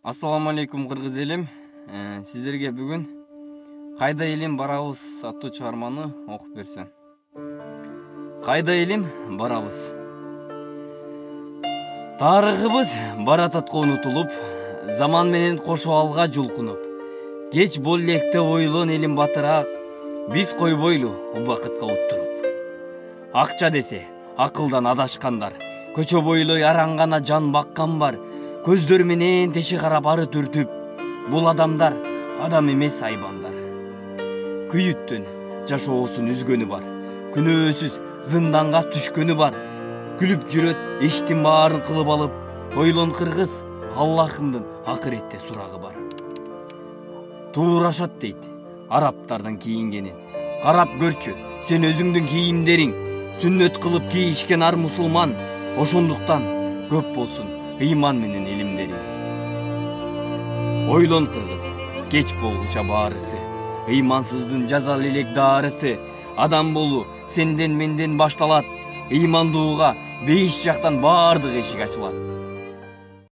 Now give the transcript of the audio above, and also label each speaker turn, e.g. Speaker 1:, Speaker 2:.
Speaker 1: Ассаламу алейкум кыргыз элим. Сиздерге бүгүн Кайда элим барабыз аттуу чыгарманы окуп берсем. Кайда элим барабыз. Тарыхыбыз барататка унутулуп, заман менен кошо алга жулкунуп, кеч бул электе ойлон элим батыраак, биз койбойлу убакытка уттуруп. Акча десе акылдан адашкандар, көчө бойлой араңгана жан баккан бар, көздөр менен теши карап ары түртүп, бул адамдар адам эмес айбандар. Күйүттөн жашоосун үзгөнү бар, күнөөсүз зынданга түшкөнү бар, күлүп жүрөт эчтин баарын кылып алып, ойлон кыргыз Аллахымдын акыретте сурагы бар. Туурашат дейт арабтардын кийингенин, карап көрчү сен өзүңдүн кийимдериң, сүннөт кылып кийишкен ар мусулман, ошондуктан көп болсун ыйман менен илимдери. Ойлон кыргыз, кеч болгуча баарысы, ыймансыздын жазал элек даарысы, адам болуу сенден менден башталат, ыймандууга бейиш жактан баардык эшик ачылат.